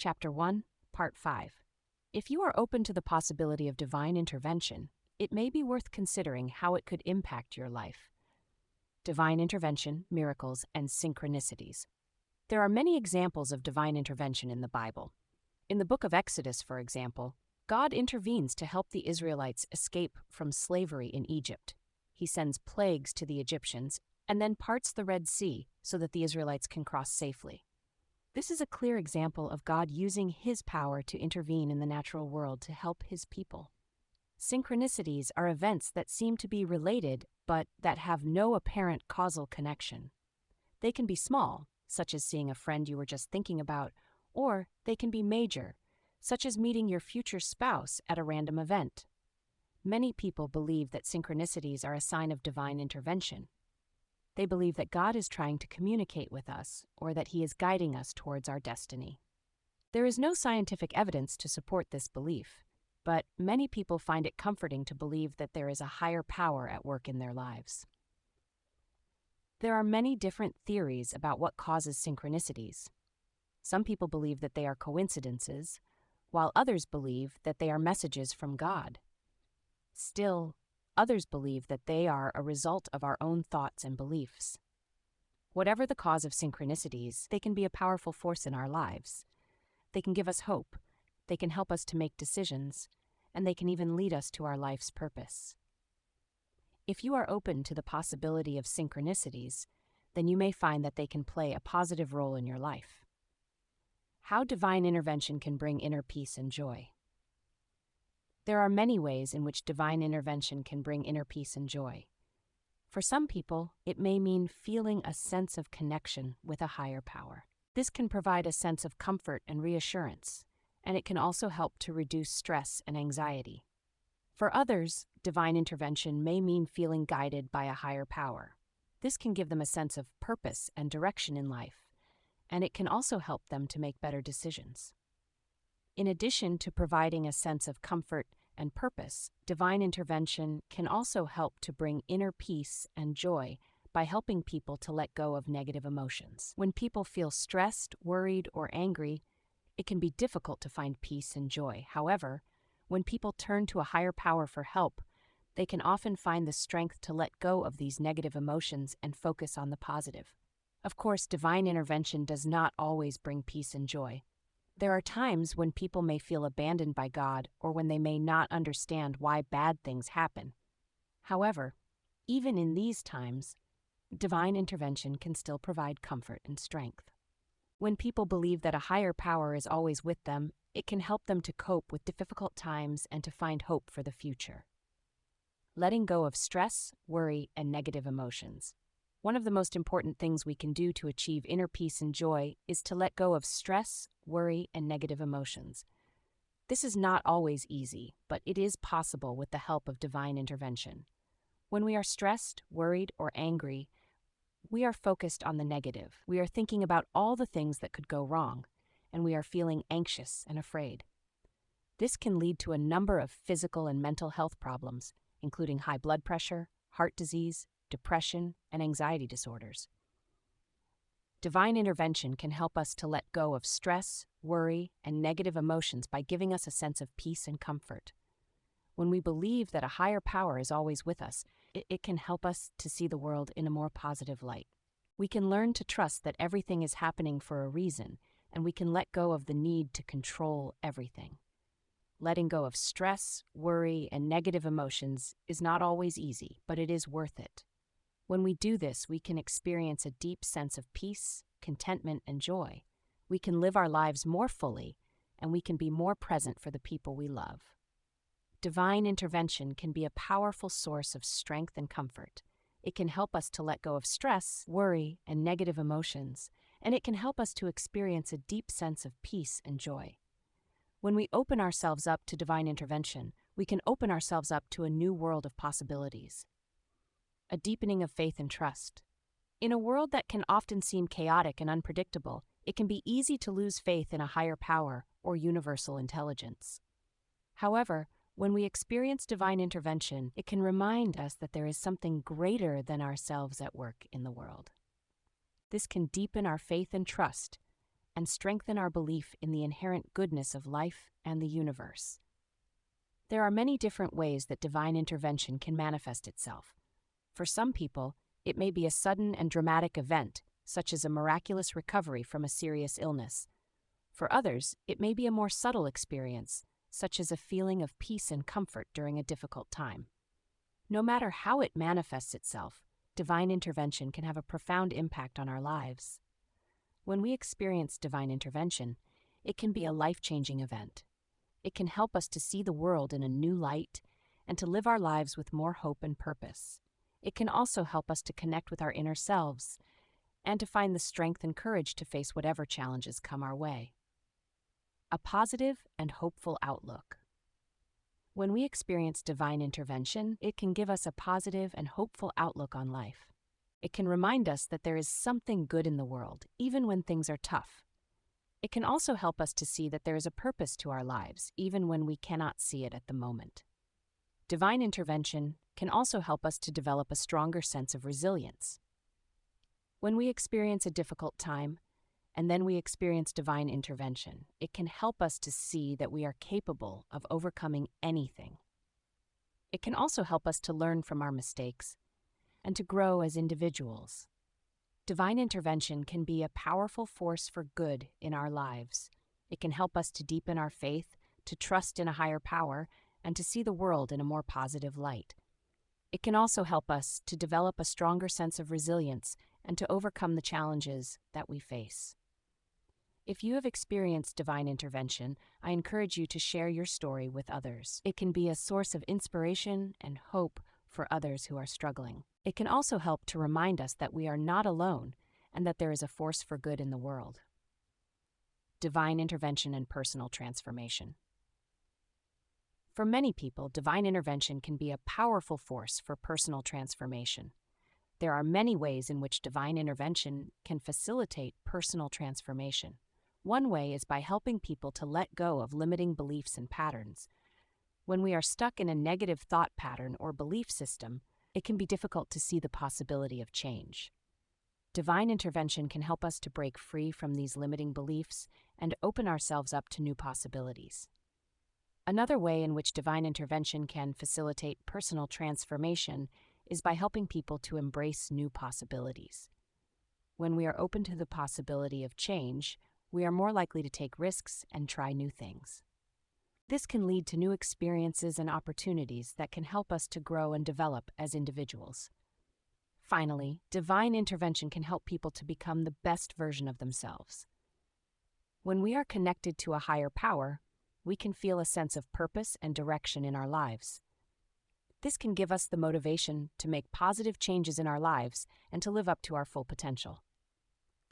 Chapter 1, Part 5. If you are open to the possibility of divine intervention, it may be worth considering how it could impact your life. Divine intervention, miracles, and synchronicities. There are many examples of divine intervention in the Bible. In the book of Exodus, for example, God intervenes to help the Israelites escape from slavery in Egypt. He sends plagues to the Egyptians and then parts the Red Sea so that the Israelites can cross safely. This is a clear example of God using His power to intervene in the natural world to help His people. Synchronicities are events that seem to be related but that have no apparent causal connection. They can be small, such as seeing a friend you were just thinking about, or they can be major, such as meeting your future spouse at a random event. Many people believe that synchronicities are a sign of divine intervention. They believe that God is trying to communicate with us or that He is guiding us towards our destiny. There is no scientific evidence to support this belief, but many people find it comforting to believe that there is a higher power at work in their lives. There are many different theories about what causes synchronicities. Some people believe that they are coincidences, while others believe that they are messages from God. Still, others believe that they are a result of our own thoughts and beliefs. Whatever the cause of synchronicities, they can be a powerful force in our lives. They can give us hope, they can help us to make decisions, and they can even lead us to our life's purpose. If you are open to the possibility of synchronicities, then you may find that they can play a positive role in your life. How divine intervention can bring inner peace and joy. There are many ways in which divine intervention can bring inner peace and joy. For some people, it may mean feeling a sense of connection with a higher power. This can provide a sense of comfort and reassurance, and it can also help to reduce stress and anxiety. For others, divine intervention may mean feeling guided by a higher power. This can give them a sense of purpose and direction in life, and it can also help them to make better decisions. In addition to providing a sense of comfort and purpose, divine intervention can also help to bring inner peace and joy by helping people to let go of negative emotions. When people feel stressed, worried, or angry, it can be difficult to find peace and joy. However, when people turn to a higher power for help, they can often find the strength to let go of these negative emotions and focus on the positive. Of course, divine intervention does not always bring peace and joy. There are times when people may feel abandoned by God or when they may not understand why bad things happen. However, even in these times, divine intervention can still provide comfort and strength. When people believe that a higher power is always with them, it can help them to cope with difficult times and to find hope for the future. Letting go of stress, worry, and negative emotions. One of the most important things we can do to achieve inner peace and joy is to let go of stress, worry, and negative emotions. This is not always easy, but it is possible with the help of divine intervention. When we are stressed, worried, or angry, we are focused on the negative. We are thinking about all the things that could go wrong, and we are feeling anxious and afraid. This can lead to a number of physical and mental health problems, including high blood pressure, heart disease, depression, and anxiety disorders. Divine intervention can help us to let go of stress, worry, and negative emotions by giving us a sense of peace and comfort. When we believe that a higher power is always with us, it can help us to see the world in a more positive light. We can learn to trust that everything is happening for a reason, and we can let go of the need to control everything. Letting go of stress, worry, and negative emotions is not always easy, but it is worth it. When we do this, we can experience a deep sense of peace, contentment, and joy. We can live our lives more fully, and we can be more present for the people we love. Divine intervention can be a powerful source of strength and comfort. It can help us to let go of stress, worry, and negative emotions, and it can help us to experience a deep sense of peace and joy. When we open ourselves up to divine intervention, we can open ourselves up to a new world of possibilities. A deepening of faith and trust. In a world that can often seem chaotic and unpredictable, it can be easy to lose faith in a higher power or universal intelligence. However, when we experience divine intervention, it can remind us that there is something greater than ourselves at work in the world. This can deepen our faith and trust, and strengthen our belief in the inherent goodness of life and the universe. There are many different ways that divine intervention can manifest itself. For some people, it may be a sudden and dramatic event, such as a miraculous recovery from a serious illness. For others, it may be a more subtle experience, such as a feeling of peace and comfort during a difficult time. No matter how it manifests itself, divine intervention can have a profound impact on our lives. When we experience divine intervention, it can be a life-changing event. It can help us to see the world in a new light and to live our lives with more hope and purpose. It can also help us to connect with our inner selves and to find the strength and courage to face whatever challenges come our way. A positive and hopeful outlook. When we experience divine intervention, it can give us a positive and hopeful outlook on life. It can remind us that there is something good in the world, even when things are tough. It can also help us to see that there is a purpose to our lives, even when we cannot see it at the moment. Divine intervention can also help us to develop a stronger sense of resilience. When we experience a difficult time, and then we experience divine intervention, it can help us to see that we are capable of overcoming anything. It can also help us to learn from our mistakes and to grow as individuals. Divine intervention can be a powerful force for good in our lives. It can help us to deepen our faith, to trust in a higher power, and to see the world in a more positive light. It can also help us to develop a stronger sense of resilience and to overcome the challenges that we face. If you have experienced divine intervention, I encourage you to share your story with others. It can be a source of inspiration and hope for others who are struggling. It can also help to remind us that we are not alone and that there is a force for good in the world. Divine intervention and personal transformation. For many people, divine intervention can be a powerful force for personal transformation. There are many ways in which divine intervention can facilitate personal transformation. One way is by helping people to let go of limiting beliefs and patterns. When we are stuck in a negative thought pattern or belief system, it can be difficult to see the possibility of change. Divine intervention can help us to break free from these limiting beliefs and open ourselves up to new possibilities. Another way in which divine intervention can facilitate personal transformation is by helping people to embrace new possibilities. When we are open to the possibility of change, we are more likely to take risks and try new things. This can lead to new experiences and opportunities that can help us to grow and develop as individuals. Finally, divine intervention can help people to become the best version of themselves. When we are connected to a higher power, we can feel a sense of purpose and direction in our lives. This can give us the motivation to make positive changes in our lives and to live up to our full potential.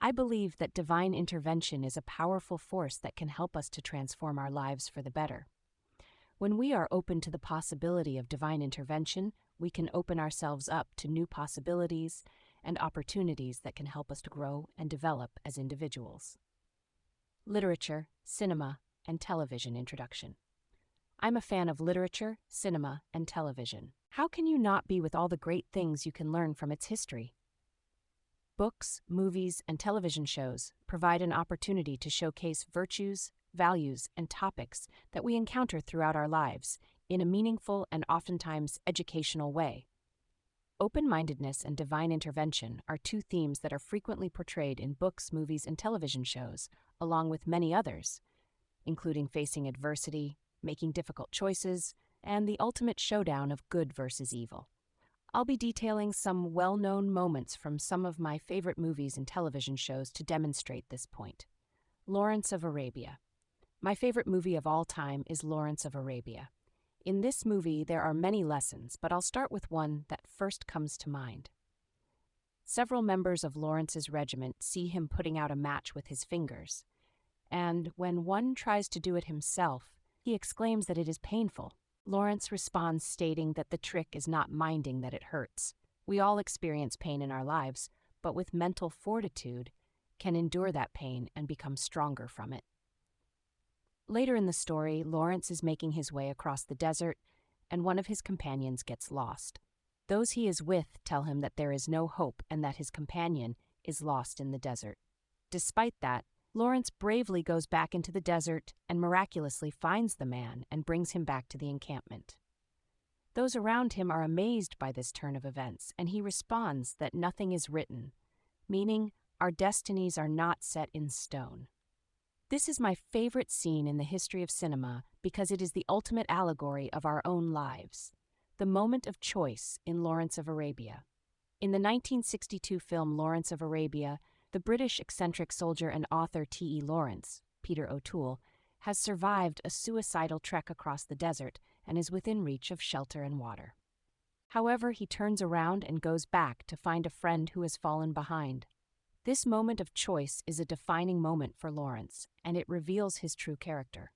I believe that divine intervention is a powerful force that can help us to transform our lives for the better. When we are open to the possibility of divine intervention, we can open ourselves up to new possibilities and opportunities that can help us to grow and develop as individuals. Literature, cinema, and television introduction. I'm a fan of literature, cinema, and television. How can you not be with all the great things you can learn from its history? Books, movies, and television shows provide an opportunity to showcase virtues, values, and topics that we encounter throughout our lives in a meaningful and oftentimes educational way. Open-mindedness and divine intervention are two themes that are frequently portrayed in books, movies, and television shows, along with many others, including facing adversity, making difficult choices, and the ultimate showdown of good versus evil. I'll be detailing some well-known moments from some of my favorite movies and television shows to demonstrate this point. Lawrence of Arabia. My favorite movie of all time is Lawrence of Arabia. In this movie, there are many lessons, but I'll start with one that first comes to mind. Several members of Lawrence's regiment see him putting out a match with his fingers, and when one tries to do it himself, he exclaims that it is painful. Lawrence responds stating that the trick is not minding that it hurts. We all experience pain in our lives, but with mental fortitude, can endure that pain and become stronger from it. Later in the story, Lawrence is making his way across the desert, and one of his companions gets lost. Those he is with tell him that there is no hope and that his companion is lost in the desert. Despite that, Lawrence bravely goes back into the desert and miraculously finds the man and brings him back to the encampment. Those around him are amazed by this turn of events, and he responds that nothing is written, meaning our destinies are not set in stone. This is my favorite scene in the history of cinema because it is the ultimate allegory of our own lives, the moment of choice in Lawrence of Arabia. In the 1962 film Lawrence of Arabia, the British eccentric soldier and author T.E. Lawrence, Peter O'Toole, has survived a suicidal trek across the desert and is within reach of shelter and water. However, he turns around and goes back to find a friend who has fallen behind. This moment of choice is a defining moment for Lawrence, and it reveals his true character.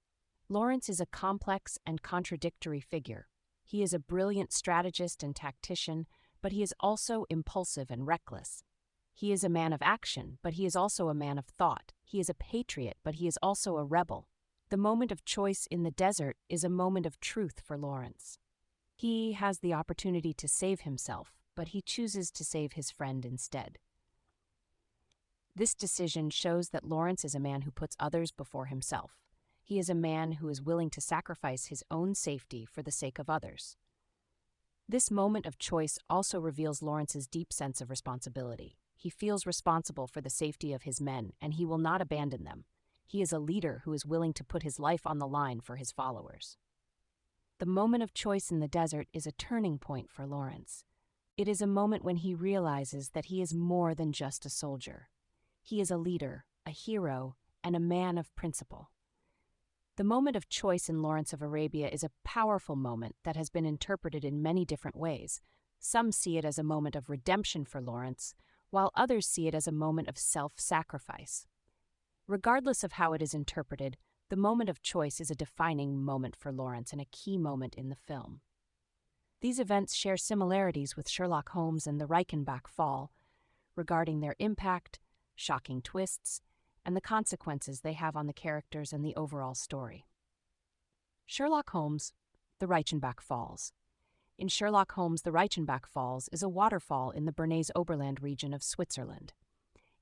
Lawrence is a complex and contradictory figure. He is a brilliant strategist and tactician, but he is also impulsive and reckless. He is a man of action, but he is also a man of thought. He is a patriot, but he is also a rebel. The moment of choice in the desert is a moment of truth for Lawrence. He has the opportunity to save himself, but he chooses to save his friend instead. This decision shows that Lawrence is a man who puts others before himself. He is a man who is willing to sacrifice his own safety for the sake of others. This moment of choice also reveals Lawrence's deep sense of responsibility. He feels responsible for the safety of his men, and he will not abandon them. He is a leader who is willing to put his life on the line for his followers. The moment of choice in the desert is a turning point for Lawrence. It is a moment when he realizes that he is more than just a soldier. He is a leader, a hero, and a man of principle. The moment of choice in Lawrence of Arabia is a powerful moment that has been interpreted in many different ways. Some see it as a moment of redemption for Lawrence, while others see it as a moment of self-sacrifice. Regardless of how it is interpreted, the moment of choice is a defining moment for Lawrence and a key moment in the film. These events share similarities with Sherlock Holmes and the Reichenbach Fall regarding their impact, shocking twists, and the consequences they have on the characters and the overall story. Sherlock Holmes, the Reichenbach Falls. In Sherlock Holmes, the Reichenbach Falls is a waterfall in the Bernese Oberland region of Switzerland.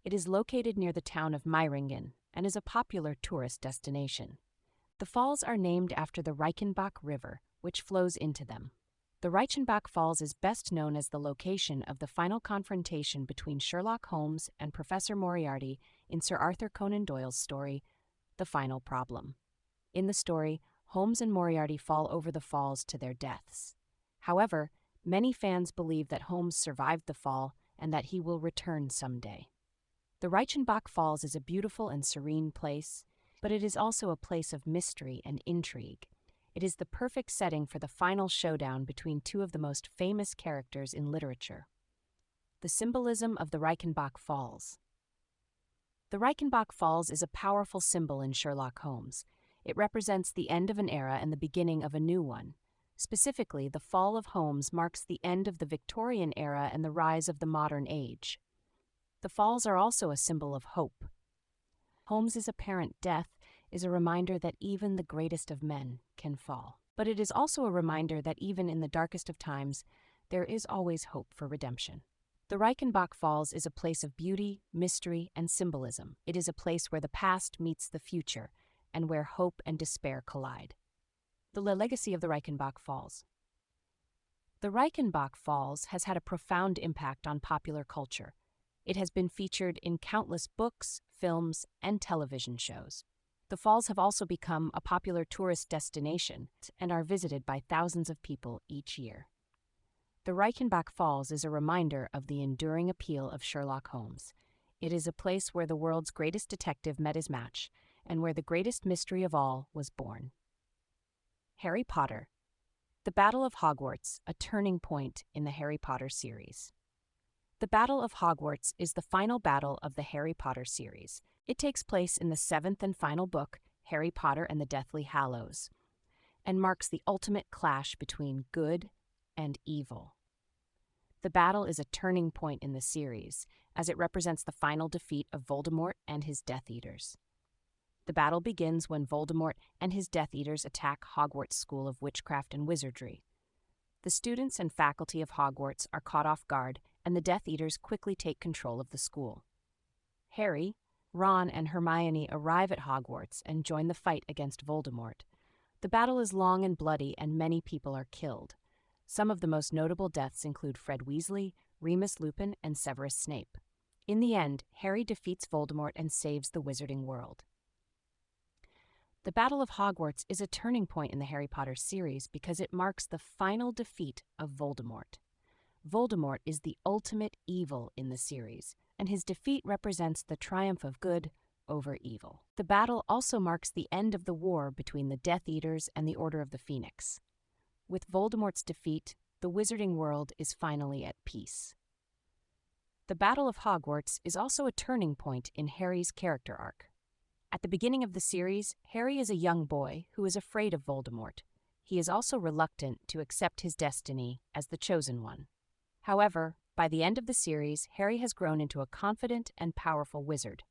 It is located near the town of Meiringen and is a popular tourist destination. The falls are named after the Reichenbach River, which flows into them. The Reichenbach Falls is best known as the location of the final confrontation between Sherlock Holmes and Professor Moriarty in Sir Arthur Conan Doyle's story, The Final Problem. In the story, Holmes and Moriarty fall over the falls to their deaths. However, many fans believe that Holmes survived the fall and that he will return someday. The Reichenbach Falls is a beautiful and serene place, but it is also a place of mystery and intrigue. It is the perfect setting for the final showdown between two of the most famous characters in literature. The symbolism of the Reichenbach Falls. The Reichenbach Falls is a powerful symbol in Sherlock Holmes. It represents the end of an era and the beginning of a new one. Specifically, the fall of Holmes marks the end of the Victorian era and the rise of the modern age. The falls are also a symbol of hope. Holmes's apparent death is a reminder that even the greatest of men can fall. But it is also a reminder that even in the darkest of times, there is always hope for redemption. The Reichenbach Falls is a place of beauty, mystery, and symbolism. It is a place where the past meets the future, and where hope and despair collide. The legacy of the Reichenbach Falls. The Reichenbach Falls has had a profound impact on popular culture. It has been featured in countless books, films, and television shows. The falls have also become a popular tourist destination and are visited by thousands of people each year. The Reichenbach Falls is a reminder of the enduring appeal of Sherlock Holmes. It is a place where the world's greatest detective met his match, and where the greatest mystery of all was born. Harry Potter. The Battle of Hogwarts, a turning point in the Harry Potter series. The Battle of Hogwarts is the final battle of the Harry Potter series. It takes place in the seventh and final book, Harry Potter and the Deathly Hallows, and marks the ultimate clash between good and evil. The battle is a turning point in the series, as it represents the final defeat of Voldemort and his Death Eaters. The battle begins when Voldemort and his Death Eaters attack Hogwarts School of Witchcraft and Wizardry. The students and faculty of Hogwarts are caught off guard, and the Death Eaters quickly take control of the school. Harry, Ron and Hermione arrive at Hogwarts and join the fight against Voldemort. The battle is long and bloody, and many people are killed. Some of the most notable deaths include Fred Weasley, Remus Lupin, and Severus Snape. In the end, Harry defeats Voldemort and saves the wizarding world. The Battle of Hogwarts is a turning point in the Harry Potter series because it marks the final defeat of Voldemort. Voldemort is the ultimate evil in the series, and his defeat represents the triumph of good over evil. The battle also marks the end of the war between the Death Eaters and the Order of the Phoenix. With Voldemort's defeat, the wizarding world is finally at peace. The Battle of Hogwarts is also a turning point in Harry's character arc. At the beginning of the series, Harry is a young boy who is afraid of Voldemort. He is also reluctant to accept his destiny as the chosen one. However, by the end of the series, Harry has grown into a confident and powerful wizard.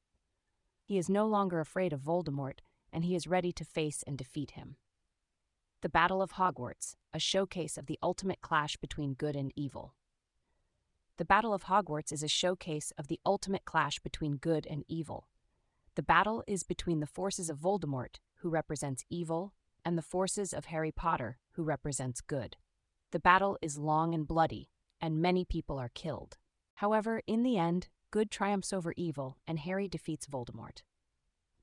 He is no longer afraid of Voldemort, and he is ready to face and defeat him. The Battle of Hogwarts, a showcase of the ultimate clash between good and evil. The Battle of Hogwarts is a showcase of the ultimate clash between good and evil. The battle is between the forces of Voldemort, who represents evil, and the forces of Harry Potter, who represents good. The battle is long and bloody, and many people are killed. However, in the end, good triumphs over evil, and Harry defeats Voldemort.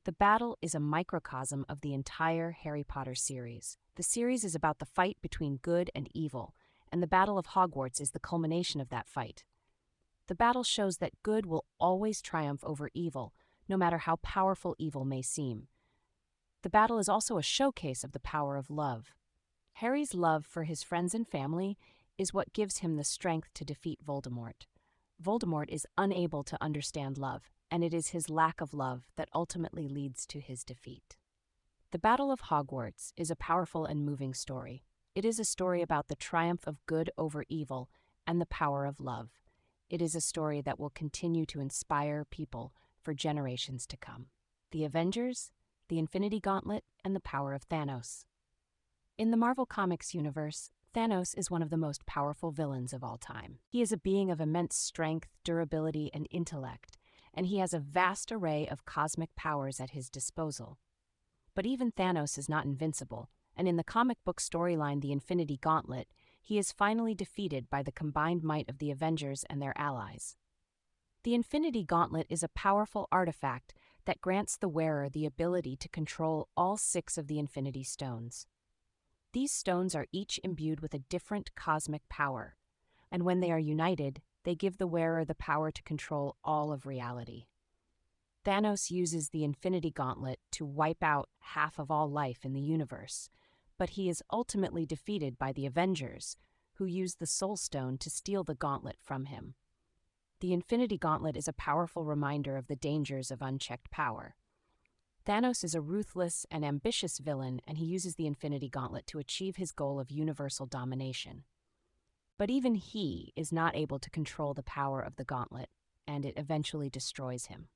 The battle is a microcosm of the entire Harry Potter series. The series is about the fight between good and evil, and the Battle of Hogwarts is the culmination of that fight. The battle shows that good will always triumph over evil, no matter how powerful evil may seem. The battle is also a showcase of the power of love. Harry's love for his friends and family is what gives him the strength to defeat Voldemort. Voldemort is unable to understand love, and it is his lack of love that ultimately leads to his defeat. The Battle of Hogwarts is a powerful and moving story. It is a story about the triumph of good over evil and the power of love. It is a story that will continue to inspire people for generations to come. The Avengers, the Infinity Gauntlet, and the power of Thanos. In the Marvel Comics universe, Thanos is one of the most powerful villains of all time. He is a being of immense strength, durability, and intellect, and he has a vast array of cosmic powers at his disposal. But even Thanos is not invincible, and in the comic book storyline The Infinity Gauntlet, he is finally defeated by the combined might of the Avengers and their allies. The Infinity Gauntlet is a powerful artifact that grants the wearer the ability to control all 6 of the Infinity Stones. These stones are each imbued with a different cosmic power, and when they are united, they give the wearer the power to control all of reality. Thanos uses the Infinity Gauntlet to wipe out half of all life in the universe, but he is ultimately defeated by the Avengers, who use the Soul Stone to steal the gauntlet from him. The Infinity Gauntlet is a powerful reminder of the dangers of unchecked power. Thanos is a ruthless and ambitious villain, and he uses the Infinity Gauntlet to achieve his goal of universal domination. But even he is not able to control the power of the gauntlet, and it eventually destroys him.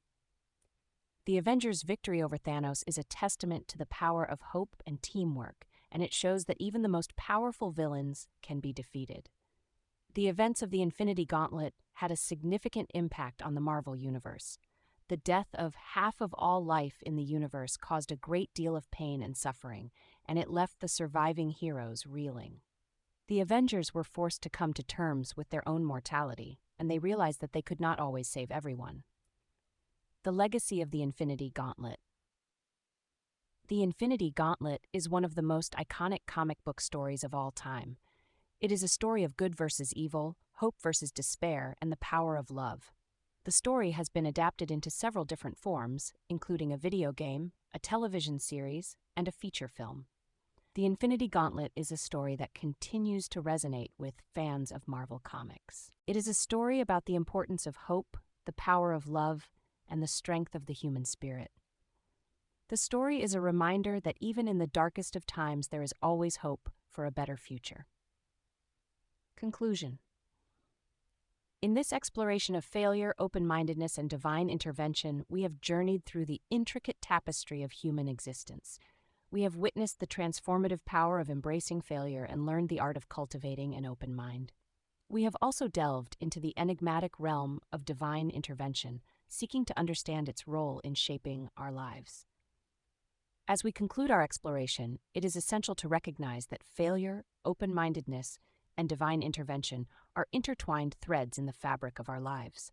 The Avengers' victory over Thanos is a testament to the power of hope and teamwork, and it shows that even the most powerful villains can be defeated. The events of the Infinity Gauntlet had a significant impact on the Marvel Universe. The death of half of all life in the universe caused a great deal of pain and suffering, and it left the surviving heroes reeling. The Avengers were forced to come to terms with their own mortality, and they realized that they could not always save everyone. The legacy of the Infinity Gauntlet. The Infinity Gauntlet is one of the most iconic comic book stories of all time. It is a story of good versus evil, hope versus despair, and the power of love. The story has been adapted into several different forms, including a video game, a television series, and a feature film. The Infinity Gauntlet is a story that continues to resonate with fans of Marvel Comics. It is a story about the importance of hope, the power of love, and the strength of the human spirit. The story is a reminder that even in the darkest of times, there is always hope for a better future. Conclusion. In this exploration of failure, open-mindedness, and divine intervention, we have journeyed through the intricate tapestry of human existence. We have witnessed the transformative power of embracing failure and learned the art of cultivating an open mind. We have also delved into the enigmatic realm of divine intervention, seeking to understand its role in shaping our lives. As we conclude our exploration, it is essential to recognize that failure, open-mindedness, and divine intervention are intertwined threads in the fabric of our lives.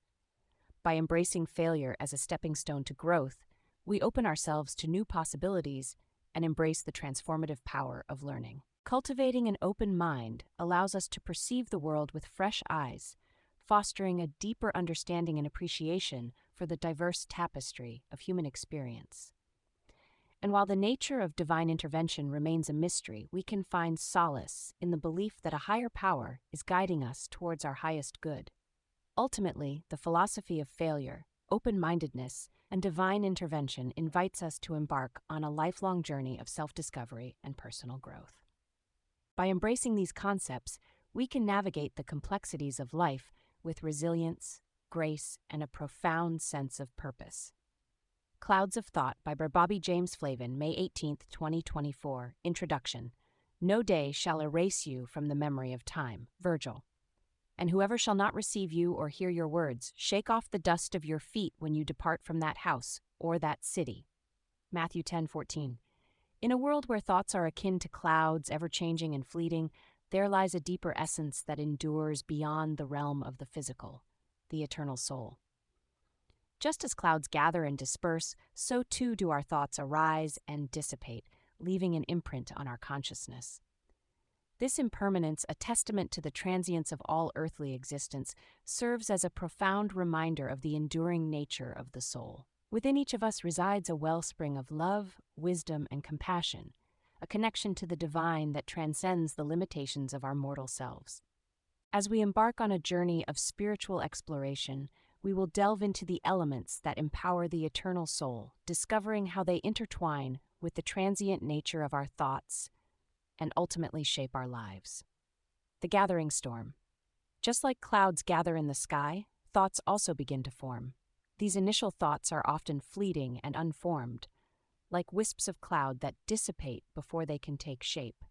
By embracing failure as a stepping stone to growth, we open ourselves to new possibilities and embrace the transformative power of learning. Cultivating an open mind allows us to perceive the world with fresh eyes, fostering a deeper understanding and appreciation for the diverse tapestry of human experience. And while the nature of divine intervention remains a mystery, we can find solace in the belief that a higher power is guiding us towards our highest good. Ultimately, the philosophy of failure, open-mindedness, and divine intervention invites us to embark on a lifelong journey of self-discovery and personal growth. By embracing these concepts, we can navigate the complexities of life with resilience, grace, and a profound sense of purpose. Clouds of Thought by Brother Bobby James Flavin, May 18, 2024. Introduction. No day shall erase you from the memory of time. Virgil. And whoever shall not receive you or hear your words, shake off the dust of your feet when you depart from that house or that city. Matthew 10:14. In a world where thoughts are akin to clouds, ever-changing and fleeting, there lies a deeper essence that endures beyond the realm of the physical, the eternal soul. Just as clouds gather and disperse, so too do our thoughts arise and dissipate, leaving an imprint on our consciousness. This impermanence, a testament to the transience of all earthly existence, serves as a profound reminder of the enduring nature of the soul. Within each of us resides a wellspring of love, wisdom, and compassion, a connection to the divine that transcends the limitations of our mortal selves. As we embark on a journey of spiritual exploration, we will delve into the elements that empower the eternal soul, discovering how they intertwine with the transient nature of our thoughts and ultimately shape our lives. The gathering storm. Just like clouds gather in the sky, thoughts also begin to form. These initial thoughts are often fleeting and unformed, like wisps of cloud that dissipate before they can take shape.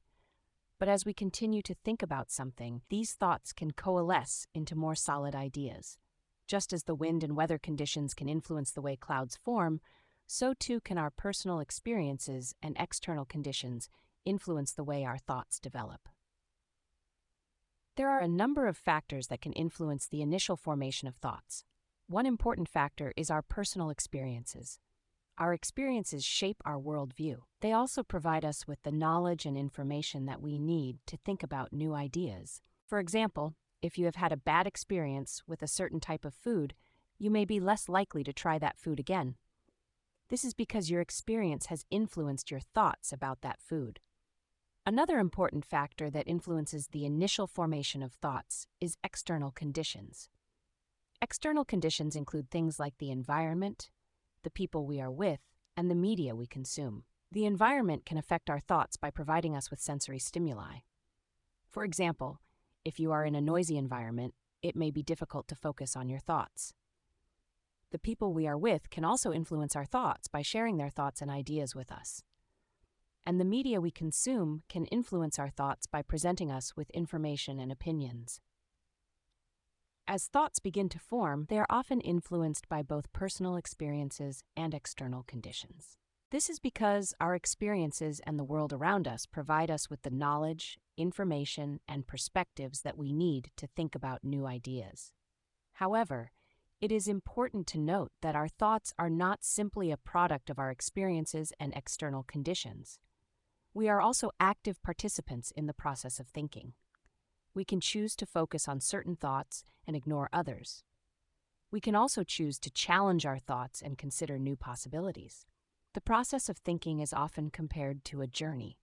But as we continue to think about something, these thoughts can coalesce into more solid ideas. Just as the wind and weather conditions can influence the way clouds form, so too can our personal experiences and external conditions influence the way our thoughts develop. There are a number of factors that can influence the initial formation of thoughts. One important factor is our personal experiences. Our experiences shape our worldview. They also provide us with the knowledge and information that we need to think about new ideas. For example, if you have had a bad experience with a certain type of food, you may be less likely to try that food again. This is because your experience has influenced your thoughts about that food. Another important factor that influences the initial formation of thoughts is external conditions. External conditions include things like the environment, the people we are with, and the media we consume. The environment can affect our thoughts by providing us with sensory stimuli. For example, if you are in a noisy environment, it may be difficult to focus on your thoughts. The people we are with can also influence our thoughts by sharing their thoughts and ideas with us. And the media we consume can influence our thoughts by presenting us with information and opinions. As thoughts begin to form, they are often influenced by both personal experiences and external conditions. This is because our experiences and the world around us provide us with the knowledge, information, and perspectives that we need to think about new ideas. However, it is important to note that our thoughts are not simply a product of our experiences and external conditions. We are also active participants in the process of thinking. We can choose to focus on certain thoughts and ignore others. We can also choose to challenge our thoughts and consider new possibilities. The process of thinking is often compared to a journey.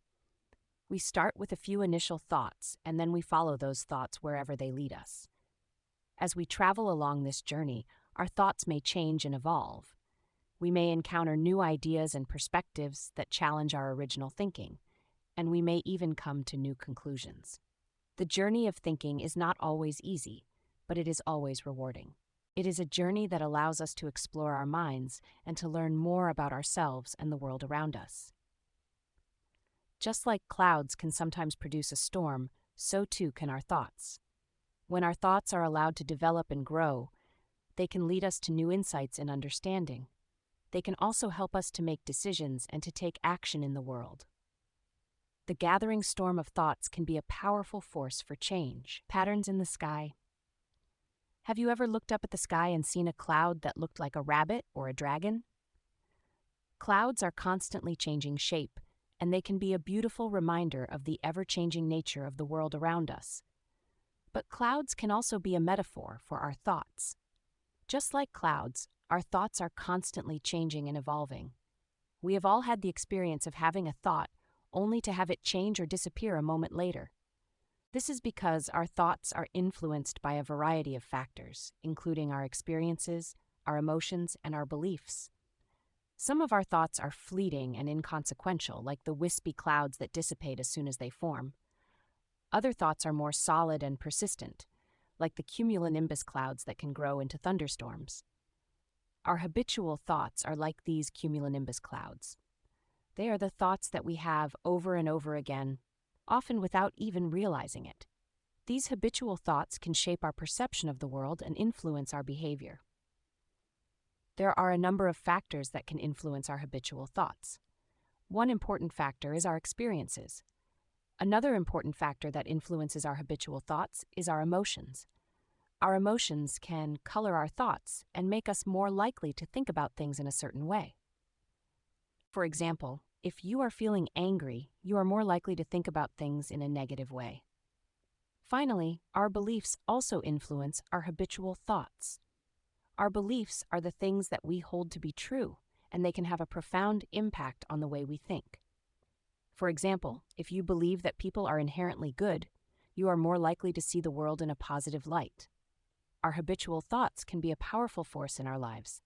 We start with a few initial thoughts, and then we follow those thoughts wherever they lead us. As we travel along this journey, our thoughts may change and evolve. We may encounter new ideas and perspectives that challenge our original thinking, and we may even come to new conclusions. The journey of thinking is not always easy, but it is always rewarding. It is a journey that allows us to explore our minds and to learn more about ourselves and the world around us. Just like clouds can sometimes produce a storm, so too can our thoughts. When our thoughts are allowed to develop and grow, They can lead us to new insights and understanding. They can also help us to make decisions and to take action in the world. The gathering storm of thoughts can be a powerful force for change. Patterns in the sky. Have you ever looked up at the sky and seen a cloud that looked like a rabbit or a dragon? Clouds are constantly changing shape, and they can be a beautiful reminder of the ever-changing nature of the world around us. But clouds can also be a metaphor for our thoughts. Just like clouds, our thoughts are constantly changing and evolving. We have all had the experience of having a thought only to have it change or disappear a moment later. This is because our thoughts are influenced by a variety of factors, including our experiences, our emotions, and our beliefs. Some of our thoughts are fleeting and inconsequential, like the wispy clouds that dissipate as soon as they form. Other thoughts are more solid and persistent, like the cumulonimbus clouds that can grow into thunderstorms. Our habitual thoughts are like these cumulonimbus clouds. They are the thoughts that we have over and over again, often without even realizing it. These habitual thoughts can shape our perception of the world and influence our behavior. There are a number of factors that can influence our habitual thoughts. One important factor is our experiences. Another important factor that influences our habitual thoughts is our emotions. Our emotions can color our thoughts and make us more likely to think about things in a certain way. For example, if you are feeling angry, you are more likely to think about things in a negative way. Finally, our beliefs also influence our habitual thoughts. Our beliefs are the things that we hold to be true, and they can have a profound impact on the way we think. For example, if you believe that people are inherently good, you are more likely to see the world in a positive light. Our habitual thoughts can be a powerful force in our lives.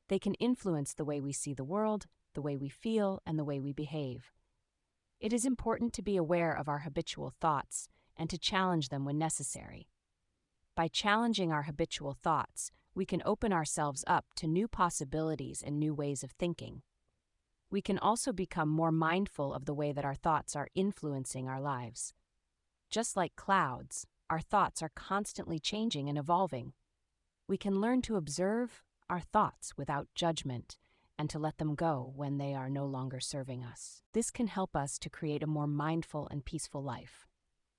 They can influence the way we see the world, the way we feel, and the way we behave. It is important to be aware of our habitual thoughts and to challenge them when necessary. By challenging our habitual thoughts, we can open ourselves up to new possibilities and new ways of thinking. We can also become more mindful of the way that our thoughts are influencing our lives. Just like clouds, our thoughts are constantly changing and evolving. We can learn to observe our thoughts without judgment and to let them go when they are no longer serving us. This can help us to create a more mindful and peaceful life.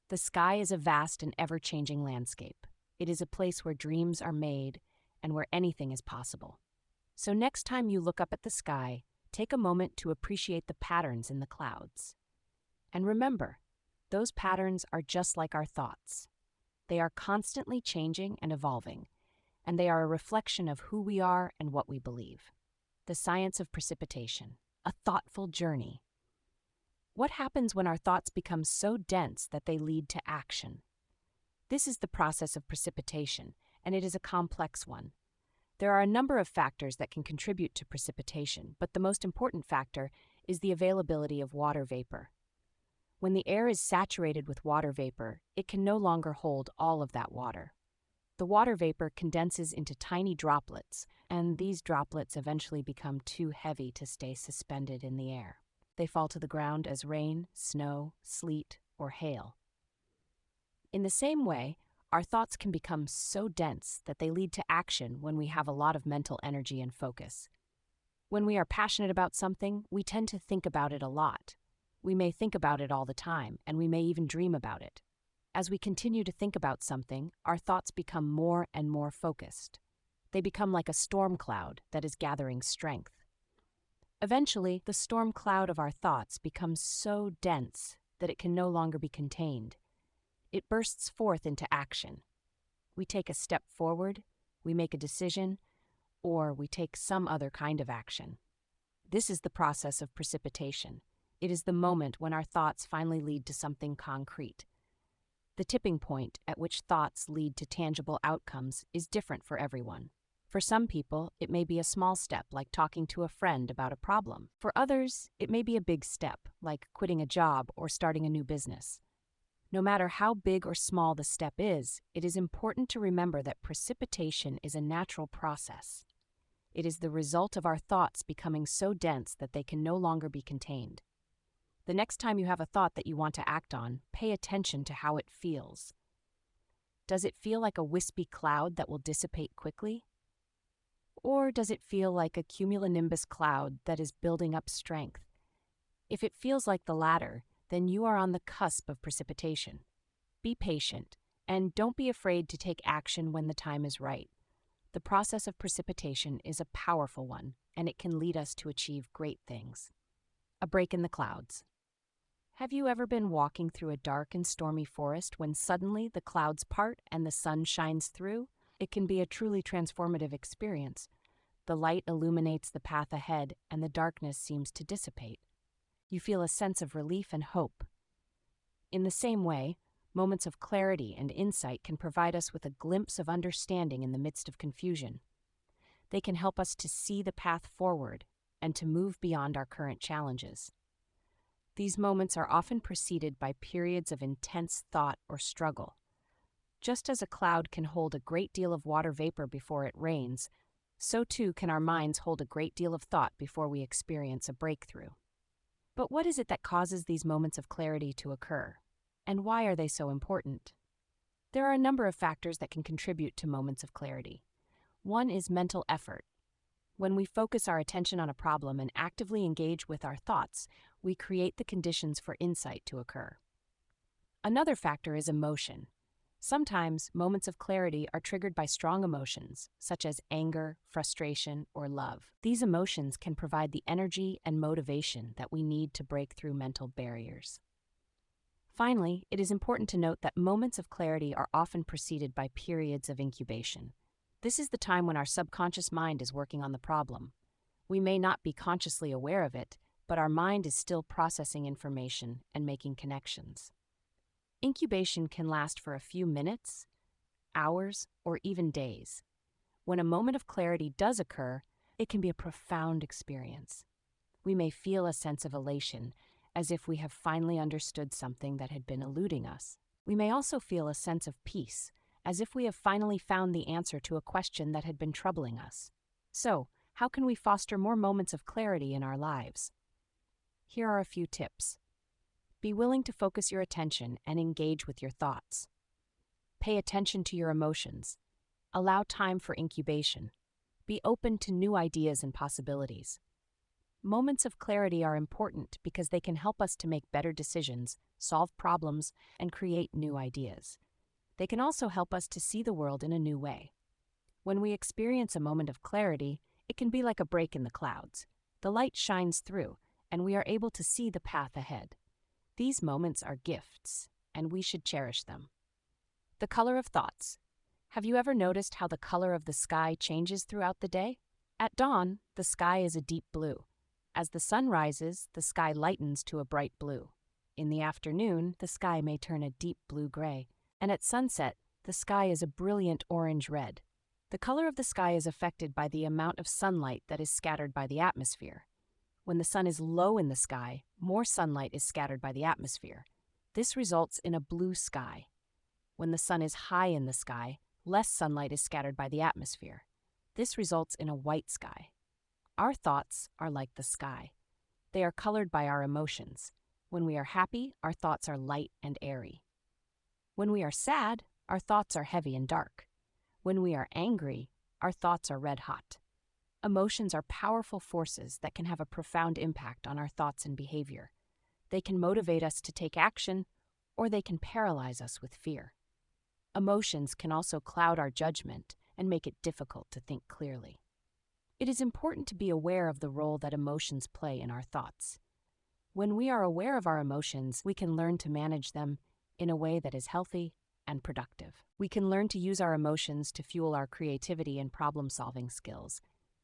The sky is a vast and ever-changing landscape. It is a place where dreams are made and where anything is possible. So next time you look up at the sky, take a moment to appreciate the patterns in the clouds. And remember, those patterns are just like our thoughts. They are constantly changing and evolving, and they are a reflection of who we are and what we believe. The science of precipitation, a thoughtful journey. What happens when our thoughts become so dense that they lead to action? This is the process of precipitation, and it is a complex one. There are a number of factors that can contribute to precipitation, but the most important factor is the availability of water vapor. When the air is saturated with water vapor, it can no longer hold all of that water. The water vapor condenses into tiny droplets, and these droplets eventually become too heavy to stay suspended in the air. They fall to the ground as rain, snow, sleet, or hail. In the same way, our thoughts can become so dense that they lead to action when we have a lot of mental energy and focus. When we are passionate about something, we tend to think about it a lot. We may think about it all the time, and we may even dream about it. As we continue to think about something, our thoughts become more and more focused. They become like a storm cloud that is gathering strength. Eventually, the storm cloud of our thoughts becomes so dense that it can no longer be contained. It bursts forth into action. We take a step forward, we make a decision, or we take some other kind of action. This is the process of precipitation. It is the moment when our thoughts finally lead to something concrete. The tipping point at which thoughts lead to tangible outcomes is different for everyone. For some people, it may be a small step, like talking to a friend about a problem. For others, it may be a big step, like quitting a job or starting a new business. No matter how big or small the step is, it is important to remember that precipitation is a natural process. It is the result of our thoughts becoming so dense that they can no longer be contained. The next time you have a thought that you want to act on, pay attention to how it feels. Does it feel like a wispy cloud that will dissipate quickly? Or does it feel like a cumulonimbus cloud that is building up strength? If it feels like the latter, then you are on the cusp of precipitation. Be patient, and don't be afraid to take action when the time is right. The process of precipitation is a powerful one, and it can lead us to achieve great things. A break in the clouds. Have you ever been walking through a dark and stormy forest when suddenly the clouds part and the sun shines through? It can be a truly transformative experience. The light illuminates the path ahead, and the darkness seems to dissipate. You feel a sense of relief and hope. In the same way, moments of clarity and insight can provide us with a glimpse of understanding in the midst of confusion. They can help us to see the path forward and to move beyond our current challenges. These moments are often preceded by periods of intense thought or struggle. Just as a cloud can hold a great deal of water vapor before it rains, so too can our minds hold a great deal of thought before we experience a breakthrough. But what is it that causes these moments of clarity to occur? And why are they so important? There are a number of factors that can contribute to moments of clarity. One is mental effort. When we focus our attention on a problem and actively engage with our thoughts, we create the conditions for insight to occur. Another factor is emotion. Sometimes moments of clarity are triggered by strong emotions, such as anger, frustration, or love. These emotions can provide the energy and motivation that we need to break through mental barriers. Finally, it is important to note that moments of clarity are often preceded by periods of incubation. This is the time when our subconscious mind is working on the problem. We may not be consciously aware of it, but our mind is still processing information and making connections. Incubation can last for a few minutes, hours, or even days. When a moment of clarity does occur, it can be a profound experience. We may feel a sense of elation, as if we have finally understood something that had been eluding us. We may also feel a sense of peace, as if we have finally found the answer to a question that had been troubling us. So, how can we foster more moments of clarity in our lives? Here are a few tips. Be willing to focus your attention and engage with your thoughts. Pay attention to your emotions. Allow time for incubation. Be open to new ideas and possibilities. Moments of clarity are important because they can help us to make better decisions, solve problems, and create new ideas. They can also help us to see the world in a new way. When we experience a moment of clarity, it can be like a break in the clouds. The light shines through, and we are able to see the path ahead. These moments are gifts, and we should cherish them. The color of thoughts. Have you ever noticed how the color of the sky changes throughout the day? At dawn, the sky is a deep blue. As the sun rises, the sky lightens to a bright blue. In the afternoon, the sky may turn a deep blue-gray, and at sunset, the sky is a brilliant orange-red. The color of the sky is affected by the amount of sunlight that is scattered by the atmosphere. When the sun is low in the sky, more sunlight is scattered by the atmosphere. This results in a blue sky. When the sun is high in the sky, less sunlight is scattered by the atmosphere. This results in a white sky. Our thoughts are like the sky. They are colored by our emotions. When we are happy, our thoughts are light and airy. When we are sad, our thoughts are heavy and dark. When we are angry, our thoughts are red hot. Emotions are powerful forces that can have a profound impact on our thoughts and behavior. They can motivate us to take action, or they can paralyze us with fear. Emotions can also cloud our judgment and make it difficult to think clearly. It is important to be aware of the role that emotions play in our thoughts. When we are aware of our emotions, we can learn to manage them in a way that is healthy and productive. We can learn to use our emotions to fuel our creativity and problem-solving skills,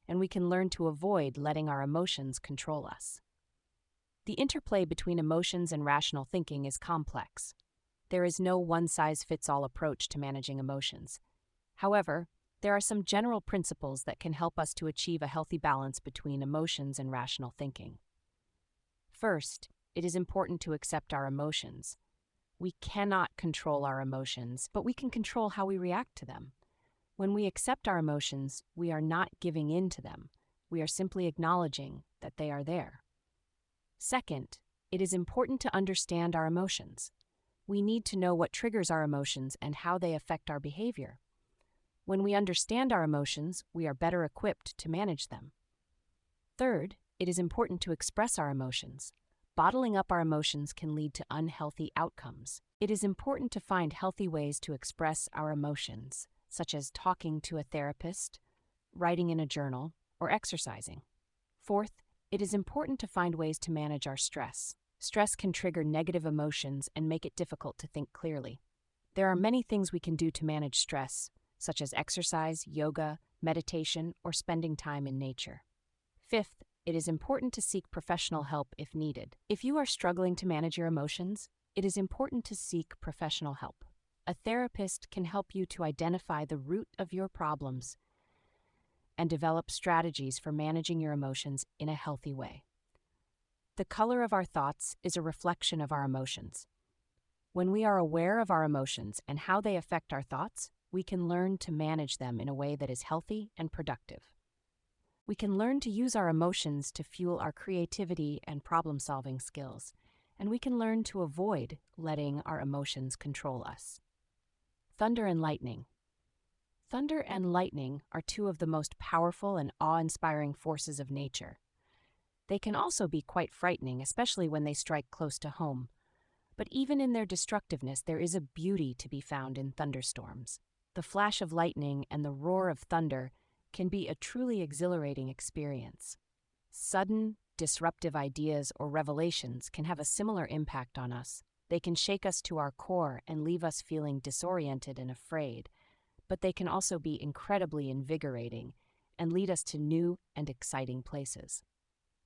and we can learn to avoid letting our emotions control us. The interplay between emotions and rational thinking is complex. There is no one-size-fits-all approach to managing emotions. However, there are some general principles that can help us to achieve a healthy balance between emotions and rational thinking. First, it is important to accept our emotions. We cannot control our emotions, but we can control how we react to them. When we accept our emotions, we are not giving in to them. We are simply acknowledging that they are there. Second, it is important to understand our emotions. We need to know what triggers our emotions and how they affect our behavior. When we understand our emotions, we are better equipped to manage them. Third, it is important to express our emotions. Bottling up our emotions can lead to unhealthy outcomes. It is important to find healthy ways to express our emotions, such as talking to a therapist, writing in a journal, or exercising. Fourth, it is important to find ways to manage our stress. Stress can trigger negative emotions and make it difficult to think clearly. There are many things we can do to manage stress, such as exercise, yoga, meditation, or spending time in nature. Fifth, it is important to seek professional help if needed. If you are struggling to manage your emotions, it is important to seek professional help. A therapist can help you to identify the root of your problems and develop strategies for managing your emotions in a healthy way. The color of our thoughts is a reflection of our emotions. When we are aware of our emotions and how they affect our thoughts, we can learn to manage them in a way that is healthy and productive. We can learn to use our emotions to fuel our creativity and problem-solving skills, and we can learn to avoid letting our emotions control us. Thunder and lightning. Thunder and lightning are two of the most powerful and awe-inspiring forces of nature. They can also be quite frightening, especially when they strike close to home. But even in their destructiveness, there is a beauty to be found in thunderstorms. The flash of lightning and the roar of thunder can be a truly exhilarating experience. Sudden, disruptive ideas or revelations can have a similar impact on us. They can shake us to our core and leave us feeling disoriented and afraid, but they can also be incredibly invigorating and lead us to new and exciting places.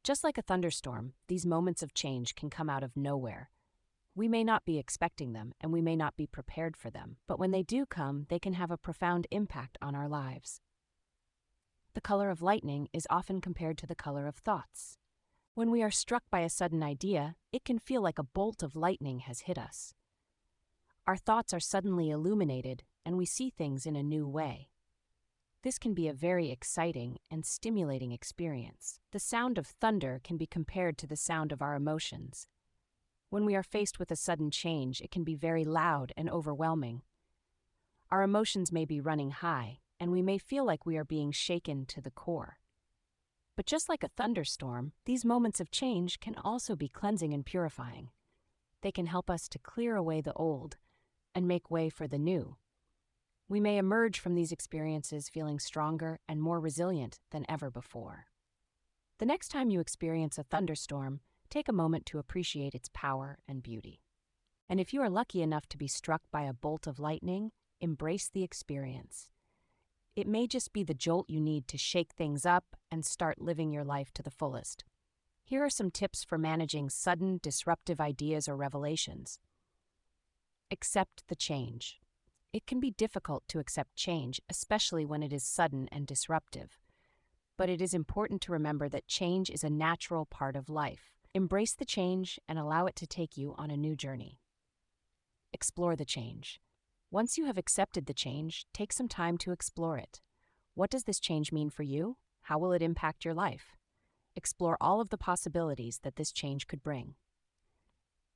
Just like a thunderstorm, these moments of change can come out of nowhere. We may not be expecting them, and we may not be prepared for them, but when they do come, they can have a profound impact on our lives. The color of lightning is often compared to the color of thoughts. When we are struck by a sudden idea, it can feel like a bolt of lightning has hit us. Our thoughts are suddenly illuminated, and we see things in a new way. This can be a very exciting and stimulating experience. The sound of thunder can be compared to the sound of our emotions. When we are faced with a sudden change, it can be very loud and overwhelming. Our emotions may be running high, and we may feel like we are being shaken to the core. But just like a thunderstorm, these moments of change can also be cleansing and purifying. They can help us to clear away the old and make way for the new. We may emerge from these experiences feeling stronger and more resilient than ever before. The next time you experience a thunderstorm, take a moment to appreciate its power and beauty. And if you are lucky enough to be struck by a bolt of lightning, embrace the experience. It may just be the jolt you need to shake things up and start living your life to the fullest. Here are some tips for managing sudden, disruptive ideas or revelations. Accept the change. It can be difficult to accept change, especially when it is sudden and disruptive. But it is important to remember that change is a natural part of life. Embrace the change and allow it to take you on a new journey. Explore the change. Once you have accepted the change, take some time to explore it. What does this change mean for you? How will it impact your life? Explore all of the possibilities that this change could bring.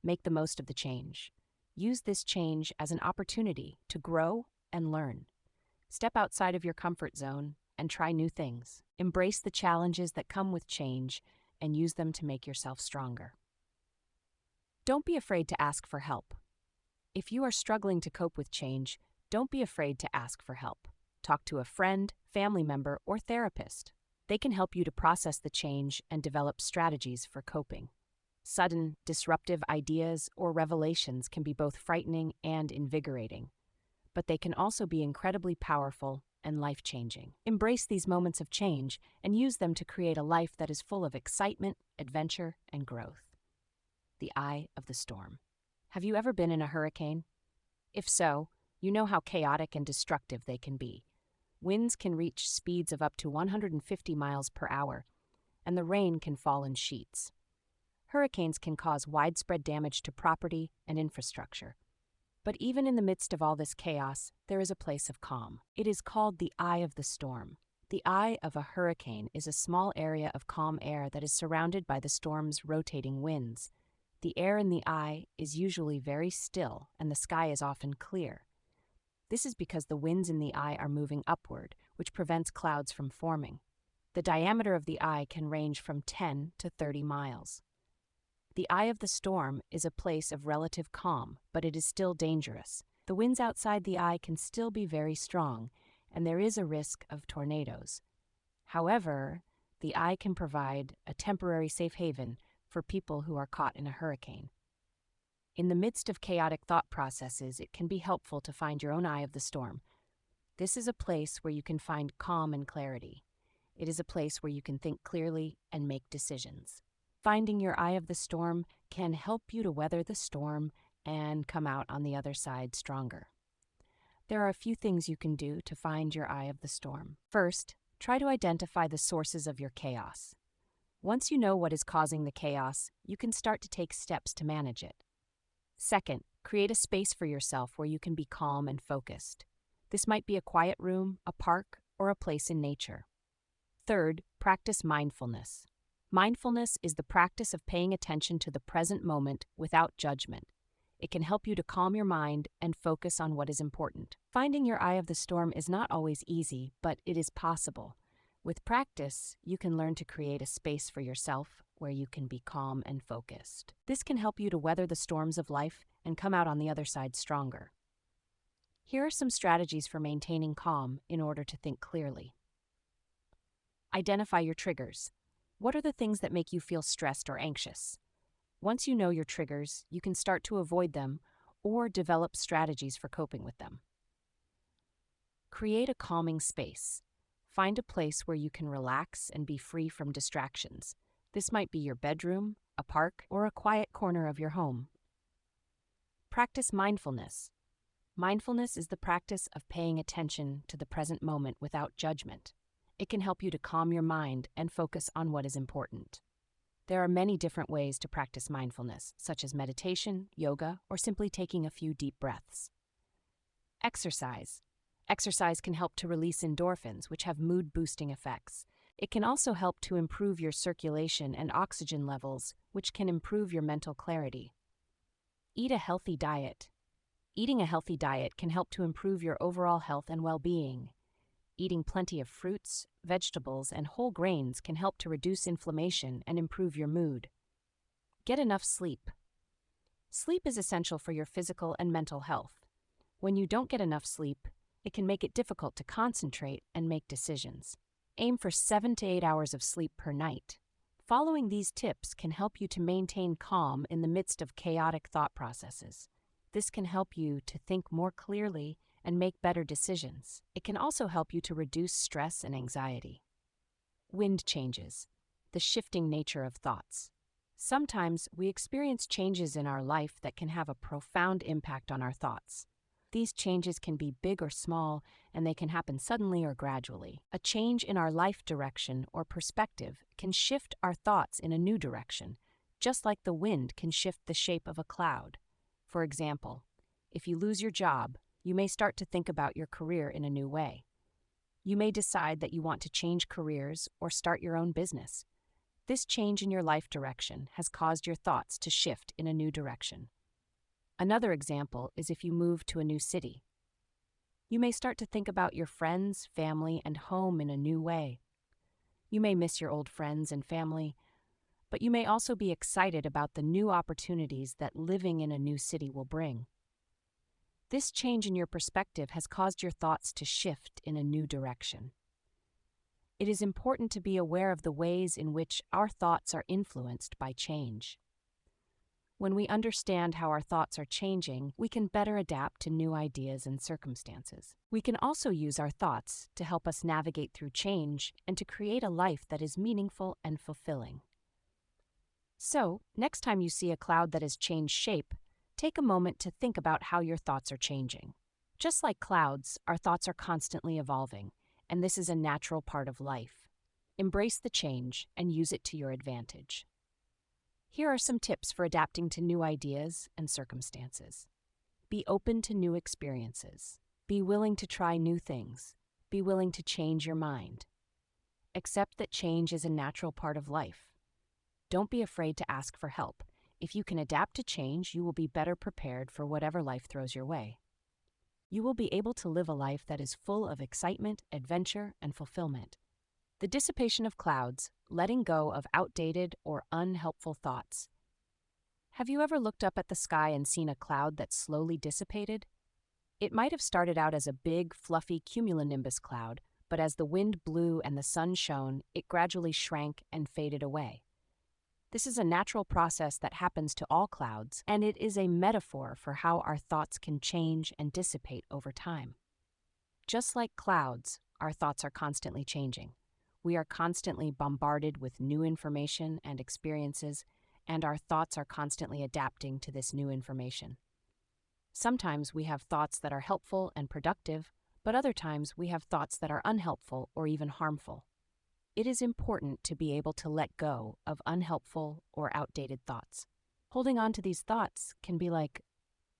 Make the most of the change. Use this change as an opportunity to grow and learn. Step outside of your comfort zone and try new things. Embrace the challenges that come with change and use them to make yourself stronger. Don't be afraid to ask for help. If you are struggling to cope with change, don't be afraid to ask for help. Talk to a friend, family member, or therapist. They can help you to process the change and develop strategies for coping. Sudden, disruptive ideas or revelations can be both frightening and invigorating, but they can also be incredibly powerful and life-changing. Embrace these moments of change and use them to create a life that is full of excitement, adventure, and growth. The eye of the storm. Have you ever been in a hurricane? If so, you know how chaotic and destructive they can be. Winds can reach speeds of up to 150 miles per hour, and the rain can fall in sheets. Hurricanes can cause widespread damage to property and infrastructure. But even in the midst of all this chaos, there is a place of calm. It is called the eye of the storm. The eye of a hurricane is a small area of calm air that is surrounded by the storm's rotating winds. The air in the eye is usually very still, and the sky is often clear. This is because the winds in the eye are moving upward, which prevents clouds from forming. The diameter of the eye can range from 10 to 30 miles. The eye of the storm is a place of relative calm, but it is still dangerous. The winds outside the eye can still be very strong, and there is a risk of tornadoes. However, the eye can provide a temporary safe haven for people who are caught in a hurricane. In the midst of chaotic thought processes, it can be helpful to find your own eye of the storm. This is a place where you can find calm and clarity. It is a place where you can think clearly and make decisions. Finding your eye of the storm can help you to weather the storm and come out on the other side stronger. There are a few things you can do to find your eye of the storm. First, try to identify the sources of your chaos. Once you know what is causing the chaos, you can start to take steps to manage it. Second, create a space for yourself where you can be calm and focused. This might be a quiet room, a park, or a place in nature. Third, practice mindfulness. Mindfulness is the practice of paying attention to the present moment without judgment. It can help you to calm your mind and focus on what is important. Finding your eye of the storm is not always easy, but it is possible. With practice, you can learn to create a space for yourself where you can be calm and focused. This can help you to weather the storms of life and come out on the other side stronger. Here are some strategies for maintaining calm in order to think clearly. Identify your triggers. What are the things that make you feel stressed or anxious? Once you know your triggers, you can start to avoid them or develop strategies for coping with them. Create a calming space. Find a place where you can relax and be free from distractions. This might be your bedroom, a park, or a quiet corner of your home. Practice mindfulness. Mindfulness is the practice of paying attention to the present moment without judgment. It can help you to calm your mind and focus on what is important. There are many different ways to practice mindfulness, such as meditation, yoga, or simply taking a few deep breaths. Exercise. Exercise can help to release endorphins, which have mood-boosting effects. It can also help to improve your circulation and oxygen levels, which can improve your mental clarity. Eat a healthy diet. Eating a healthy diet can help to improve your overall health and well-being. Eating plenty of fruits, vegetables, and whole grains can help to reduce inflammation and improve your mood. Get enough sleep. Sleep is essential for your physical and mental health. When you don't get enough sleep, it can make it difficult to concentrate and make decisions. Aim for 7 to 8 hours of sleep per night. Following these tips can help you to maintain calm in the midst of chaotic thought processes. This can help you to think more clearly and make better decisions. It can also help you to reduce stress and anxiety. Wind changes, the shifting nature of thoughts. Sometimes we experience changes in our life that can have a profound impact on our thoughts. These changes can be big or small, and they can happen suddenly or gradually. A change in our life direction or perspective can shift our thoughts in a new direction, just like the wind can shift the shape of a cloud. For example, if you lose your job, you may start to think about your career in a new way. You may decide that you want to change careers or start your own business. This change in your life direction has caused your thoughts to shift in a new direction. Another example is if you move to a new city. You may start to think about your friends, family, and home in a new way. You may miss your old friends and family, but you may also be excited about the new opportunities that living in a new city will bring. This change in your perspective has caused your thoughts to shift in a new direction. It is important to be aware of the ways in which our thoughts are influenced by change. When we understand how our thoughts are changing, we can better adapt to new ideas and circumstances. We can also use our thoughts to help us navigate through change and to create a life that is meaningful and fulfilling. So, next time you see a cloud that has changed shape, take a moment to think about how your thoughts are changing. Just like clouds, our thoughts are constantly evolving, and this is a natural part of life. Embrace the change and use it to your advantage. Here are some tips for adapting to new ideas and circumstances. Be open to new experiences. Be willing to try new things. Be willing to change your mind. Accept that change is a natural part of life. Don't be afraid to ask for help. If you can adapt to change, you will be better prepared for whatever life throws your way. You will be able to live a life that is full of excitement, adventure, and fulfillment. The dissipation of clouds, letting go of outdated or unhelpful thoughts. Have you ever looked up at the sky and seen a cloud that slowly dissipated? It might have started out as a big, fluffy cumulonimbus cloud, but as the wind blew and the sun shone, it gradually shrank and faded away. This is a natural process that happens to all clouds, and it is a metaphor for how our thoughts can change and dissipate over time. Just like clouds, our thoughts are constantly changing. We are constantly bombarded with new information and experiences, and our thoughts are constantly adapting to this new information. Sometimes we have thoughts that are helpful and productive, but other times we have thoughts that are unhelpful or even harmful. It is important to be able to let go of unhelpful or outdated thoughts. Holding on to these thoughts can be like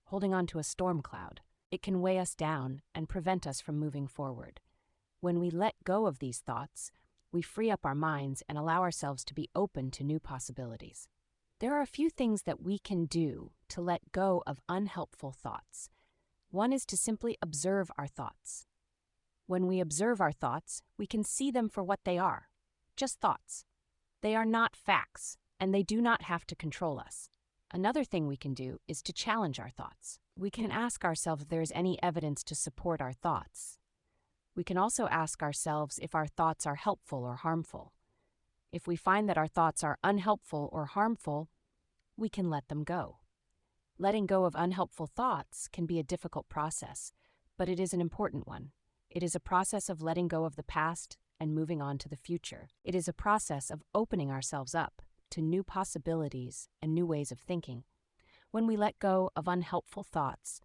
holding on to a storm cloud. It can weigh us down and prevent us from moving forward. When we let go of these thoughts, we free up our minds and allow ourselves to be open to new possibilities. There are a few things that we can do to let go of unhelpful thoughts. One is to simply observe our thoughts. When we observe our thoughts, we can see them for what they are, just thoughts. They are not facts, and they do not have to control us. Another thing we can do is to challenge our thoughts. We can ask ourselves if there is any evidence to support our thoughts. We can also ask ourselves if our thoughts are helpful or harmful. If we find that our thoughts are unhelpful or harmful, we can let them go. Letting go of unhelpful thoughts can be a difficult process, but it is an important one. It is a process of letting go of the past and moving on to the future. It is a process of opening ourselves up to new possibilities and new ways of thinking. When we let go of unhelpful thoughts,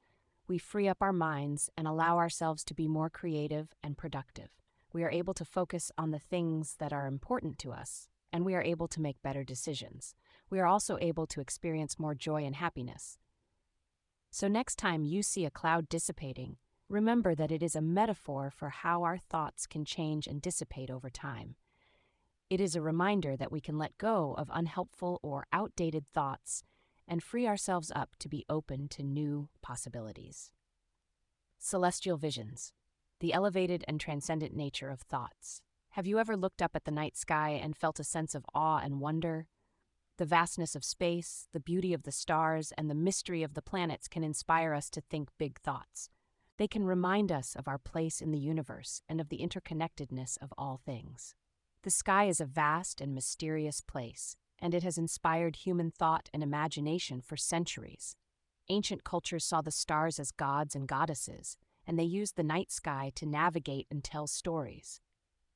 we free up our minds and allow ourselves to be more creative and productive. We are able to focus on the things that are important to us, and we are able to make better decisions. We are also able to experience more joy and happiness. So next time you see a cloud dissipating, remember that it is a metaphor for how our thoughts can change and dissipate over time. It is a reminder that we can let go of unhelpful or outdated thoughts and free ourselves up to be open to new possibilities. Celestial visions, the elevated and transcendent nature of thoughts. Have you ever looked up at the night sky and felt a sense of awe and wonder? The vastness of space, the beauty of the stars, and the mystery of the planets can inspire us to think big thoughts. They can remind us of our place in the universe and of the interconnectedness of all things. The sky is a vast and mysterious place, and it has inspired human thought and imagination for centuries. Ancient cultures saw the stars as gods and goddesses, and they used the night sky to navigate and tell stories.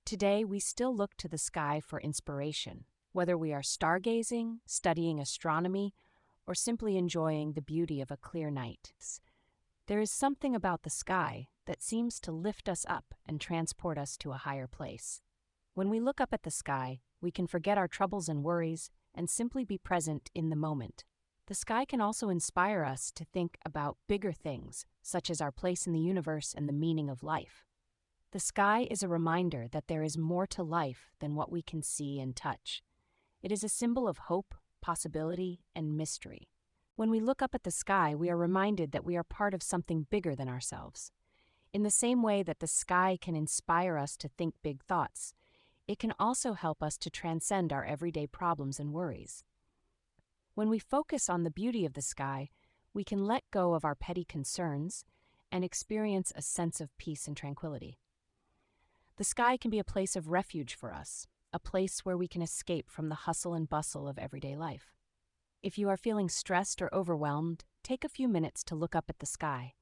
Today, we still look to the sky for inspiration, whether we are stargazing, studying astronomy, or simply enjoying the beauty of a clear night. There is something about the sky that seems to lift us up and transport us to a higher place. When we look up at the sky, we can forget our troubles and worries and simply be present in the moment. The sky can also inspire us to think about bigger things, such as our place in the universe and the meaning of life. The sky is a reminder that there is more to life than what we can see and touch. It is a symbol of hope, possibility, and mystery. When we look up at the sky, we are reminded that we are part of something bigger than ourselves. In the same way that the sky can inspire us to think big thoughts, it can also help us to transcend our everyday problems and worries. When we focus on the beauty of the sky, we can let go of our petty concerns and experience a sense of peace and tranquility. The sky can be a place of refuge for us, a place where we can escape from the hustle and bustle of everyday life. If you are feeling stressed or overwhelmed, take a few minutes to look up at the sky.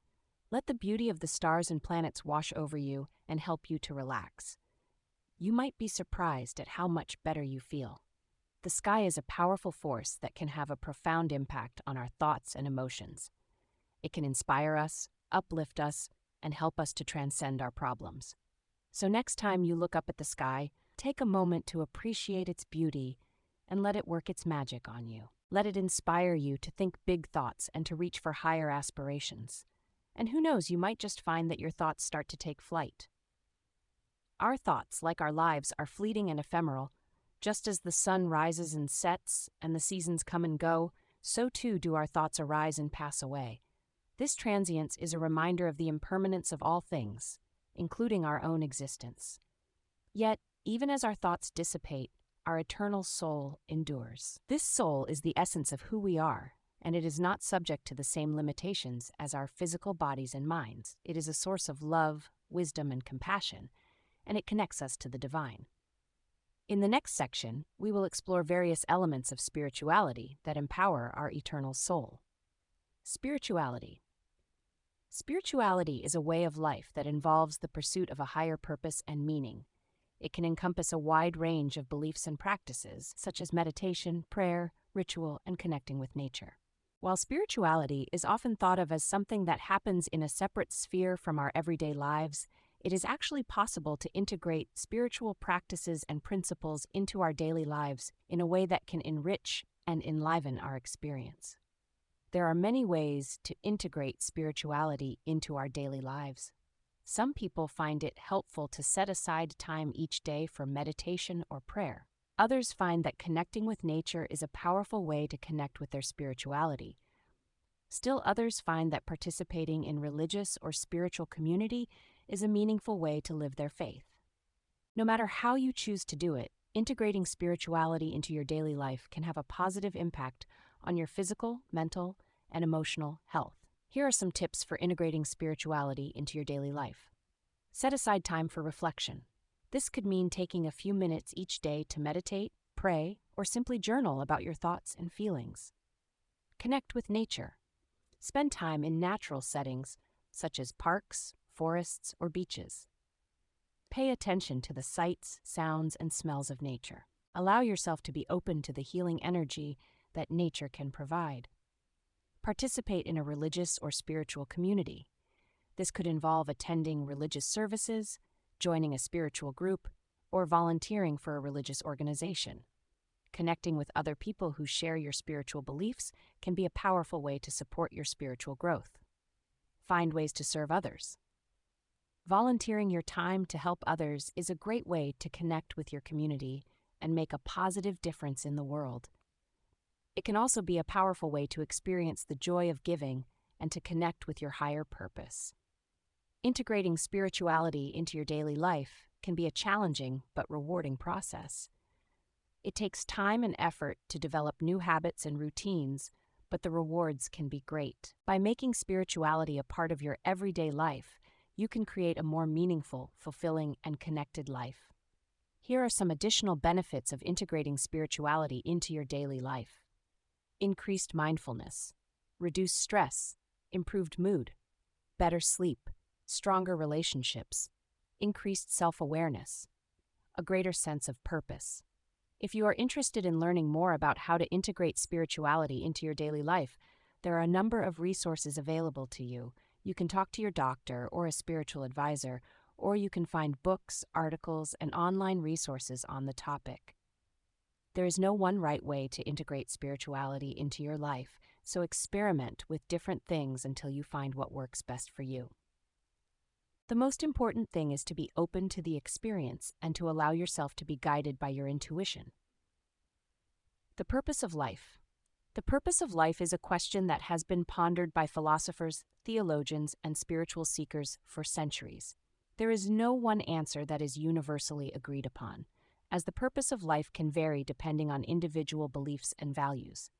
Let the beauty of the stars and planets wash over you and help you to relax. You might be surprised at how much better you feel. The sky is a powerful force that can have a profound impact on our thoughts and emotions. It can inspire us, uplift us, and help us to transcend our problems. So next time you look up at the sky, take a moment to appreciate its beauty and let it work its magic on you. Let it inspire you to think big thoughts and to reach for higher aspirations. And who knows, you might just find that your thoughts start to take flight. Our thoughts, like our lives, are fleeting and ephemeral. Just as the sun rises and sets and the seasons come and go, so too do our thoughts arise and pass away. This transience is a reminder of the impermanence of all things, including our own existence. Yet, even as our thoughts dissipate, our eternal soul endures. This soul is the essence of who we are, and it is not subject to the same limitations as our physical bodies and minds. It is a source of love, wisdom, and compassion, and it connects us to the divine. In the next section, we will explore various elements of spirituality that empower our eternal soul. Spirituality. Spirituality is a way of life that involves the pursuit of a higher purpose and meaning. It can encompass a wide range of beliefs and practices, such as meditation, prayer, ritual, and connecting with nature. While spirituality is often thought of as something that happens in a separate sphere from our everyday lives, it is actually possible to integrate spiritual practices and principles into our daily lives in a way that can enrich and enliven our experience. There are many ways to integrate spirituality into our daily lives. Some people find it helpful to set aside time each day for meditation or prayer. Others find that connecting with nature is a powerful way to connect with their spirituality. Still others find that participating in religious or spiritual community is a meaningful way to live their faith. No matter how you choose to do it, integrating spirituality into your daily life can have a positive impact on your physical, mental, and emotional health. Here are some tips for integrating spirituality into your daily life. Set aside time for reflection. This could mean taking a few minutes each day to meditate, pray, or simply journal about your thoughts and feelings. Connect with nature. Spend time in natural settings, such as parks, forests, or beaches. Pay attention to the sights, sounds, and smells of nature. Allow yourself to be open to the healing energy that nature can provide. Participate in a religious or spiritual community. This could involve attending religious services, joining a spiritual group, or volunteering for a religious organization. Connecting with other people who share your spiritual beliefs can be a powerful way to support your spiritual growth. Find ways to serve others. Volunteering your time to help others is a great way to connect with your community and make a positive difference in the world. It can also be a powerful way to experience the joy of giving and to connect with your higher purpose. Integrating spirituality into your daily life can be a challenging but rewarding process. It takes time and effort to develop new habits and routines, but the rewards can be great. By making spirituality a part of your everyday life, you can create a more meaningful, fulfilling, and connected life. Here are some additional benefits of integrating spirituality into your daily life. Increased mindfulness, reduced stress, improved mood, better sleep, stronger relationships, increased self-awareness, a greater sense of purpose. If you are interested in learning more about how to integrate spirituality into your daily life, there are a number of resources available to you. You can talk to your doctor or a spiritual advisor, or you can find books, articles, and online resources on the topic. There is no one right way to integrate spirituality into your life, so experiment with different things until you find what works best for you. The most important thing is to be open to the experience and to allow yourself to be guided by your intuition. The purpose of life. The purpose of life is a question that has been pondered by philosophers, theologians, and spiritual seekers for centuries. There is no one answer that is universally agreed upon, as the purpose of life can vary depending on individual beliefs and values.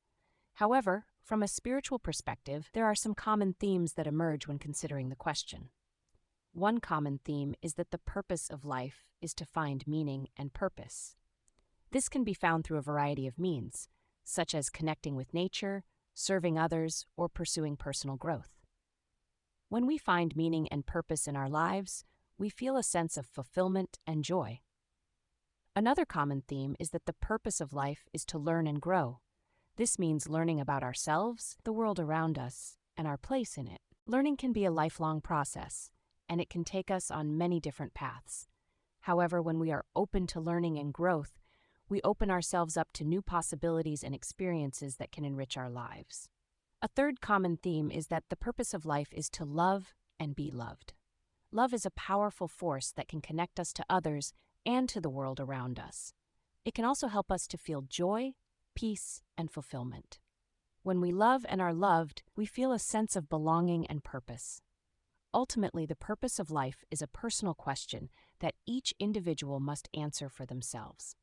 However, from a spiritual perspective, there are some common themes that emerge when considering the question. One common theme is that the purpose of life is to find meaning and purpose. This can be found through a variety of means, such as connecting with nature, serving others, or pursuing personal growth. When we find meaning and purpose in our lives, we feel a sense of fulfillment and joy. Another common theme is that the purpose of life is to learn and grow. This means learning about ourselves, the world around us, and our place in it. Learning can be a lifelong process, and it can take us on many different paths. However, when we are open to learning and growth, we open ourselves up to new possibilities and experiences that can enrich our lives. A third common theme is that the purpose of life is to love and be loved. Love is a powerful force that can connect us to others and to the world around us. It can also help us to feel joy, peace, and fulfillment. When we love and are loved, we feel a sense of belonging and purpose. Ultimately, the purpose of life is a personal question that each individual must answer for themselves.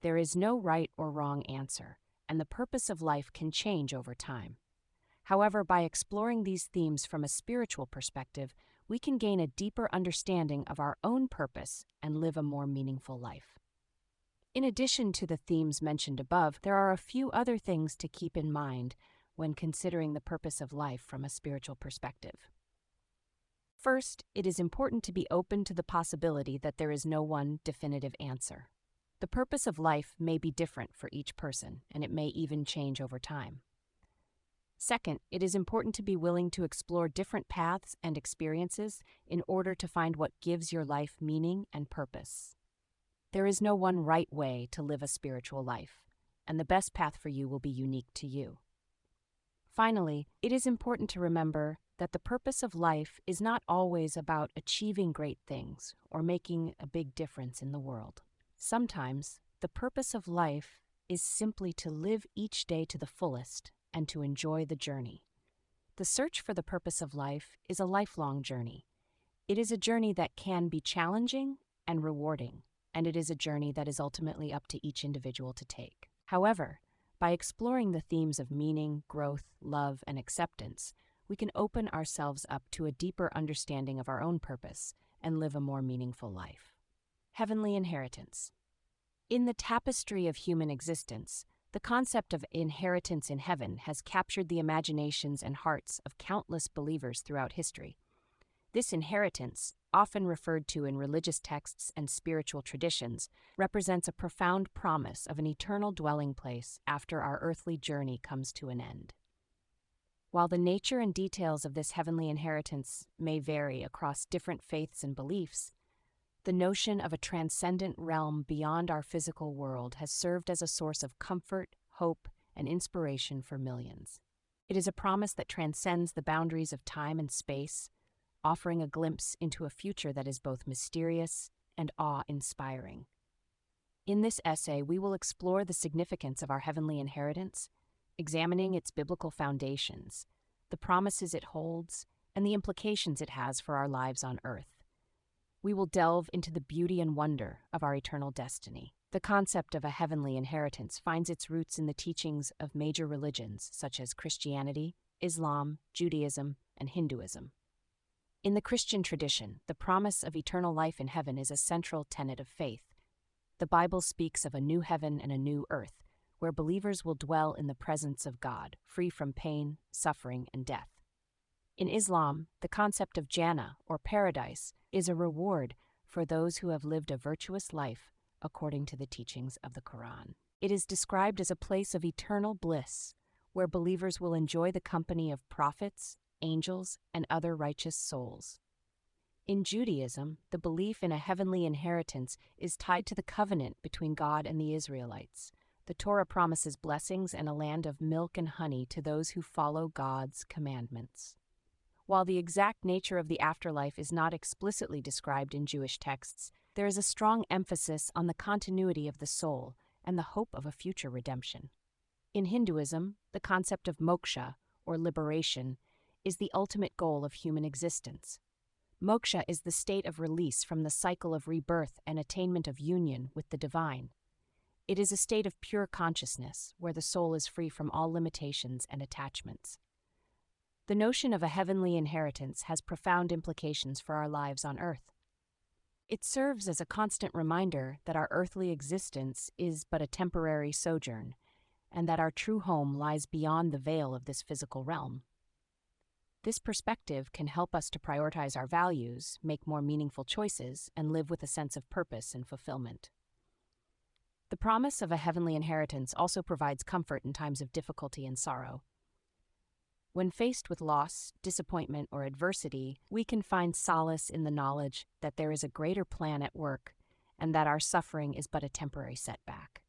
There is no right or wrong answer, and the purpose of life can change over time. However, by exploring these themes from a spiritual perspective, we can gain a deeper understanding of our own purpose and live a more meaningful life. In addition to the themes mentioned above, there are a few other things to keep in mind when considering the purpose of life from a spiritual perspective. First, it is important to be open to the possibility that there is no one definitive answer. The purpose of life may be different for each person, and it may even change over time. Second, it is important to be willing to explore different paths and experiences in order to find what gives your life meaning and purpose. There is no one right way to live a spiritual life, and the best path for you will be unique to you. Finally, it is important to remember that the purpose of life is not always about achieving great things or making a big difference in the world. Sometimes, the purpose of life is simply to live each day to the fullest and to enjoy the journey. The search for the purpose of life is a lifelong journey. It is a journey that can be challenging and rewarding, and it is a journey that is ultimately up to each individual to take. However, by exploring the themes of meaning, growth, love, and acceptance, we can open ourselves up to a deeper understanding of our own purpose and live a more meaningful life. Heavenly inheritance. In the tapestry of human existence, the concept of inheritance in heaven has captured the imaginations and hearts of countless believers throughout history. This inheritance, often referred to in religious texts and spiritual traditions, represents a profound promise of an eternal dwelling place after our earthly journey comes to an end. While the nature and details of this heavenly inheritance may vary across different faiths and beliefs, the notion of a transcendent realm beyond our physical world has served as a source of comfort, hope, and inspiration for millions. It is a promise that transcends the boundaries of time and space, offering a glimpse into a future that is both mysterious and awe-inspiring. In this essay, we will explore the significance of our heavenly inheritance, examining its biblical foundations, the promises it holds, and the implications it has for our lives on earth. We will delve into the beauty and wonder of our eternal destiny. The concept of a heavenly inheritance finds its roots in the teachings of major religions such as Christianity, Islam, Judaism, and Hinduism. In the Christian tradition, the promise of eternal life in heaven is a central tenet of faith. The Bible speaks of a new heaven and a new earth, where believers will dwell in the presence of God, free from pain, suffering, and death. In Islam, the concept of Jannah, or paradise, is a reward for those who have lived a virtuous life according to the teachings of the Quran. It is described as a place of eternal bliss, where believers will enjoy the company of prophets, angels, and other righteous souls. In Judaism, the belief in a heavenly inheritance is tied to the covenant between God and the Israelites. The Torah promises blessings and a land of milk and honey to those who follow God's commandments. While the exact nature of the afterlife is not explicitly described in Jewish texts, there is a strong emphasis on the continuity of the soul and the hope of a future redemption. In Hinduism, the concept of moksha, or liberation, is the ultimate goal of human existence. Moksha is the state of release from the cycle of rebirth and attainment of union with the divine. It is a state of pure consciousness, where the soul is free from all limitations and attachments. The notion of a heavenly inheritance has profound implications for our lives on earth. It serves as a constant reminder that our earthly existence is but a temporary sojourn, and that our true home lies beyond the veil of this physical realm. This perspective can help us to prioritize our values, make more meaningful choices, and live with a sense of purpose and fulfillment. The promise of a heavenly inheritance also provides comfort in times of difficulty and sorrow. When faced with loss, disappointment, or adversity, we can find solace in the knowledge that there is a greater plan at work and that our suffering is but a temporary setback.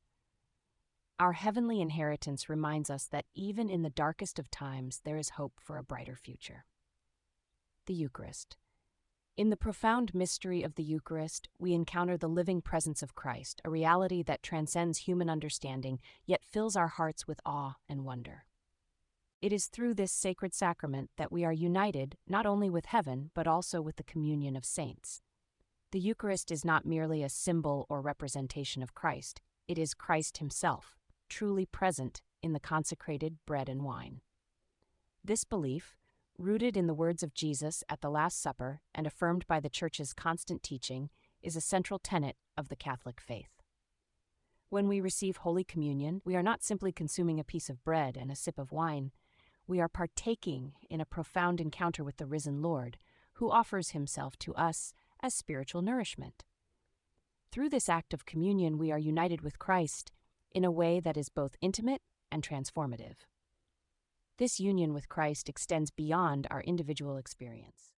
Our heavenly inheritance reminds us that even in the darkest of times, there is hope for a brighter future. The Eucharist. In the profound mystery of the Eucharist, we encounter the living presence of Christ, a reality that transcends human understanding, yet fills our hearts with awe and wonder. It is through this sacred sacrament that we are united not only with heaven but also with the communion of saints. The Eucharist is not merely a symbol or representation of Christ, it is Christ himself, truly present in the consecrated bread and wine. This belief, rooted in the words of Jesus at the Last Supper and affirmed by the Church's constant teaching, is a central tenet of the Catholic faith. When we receive Holy Communion, we are not simply consuming a piece of bread and a sip of wine. We are partaking in a profound encounter with the risen Lord, who offers himself to us as spiritual nourishment. Through this act of communion, we are united with Christ in a way that is both intimate and transformative. This union with Christ extends beyond our individual experience.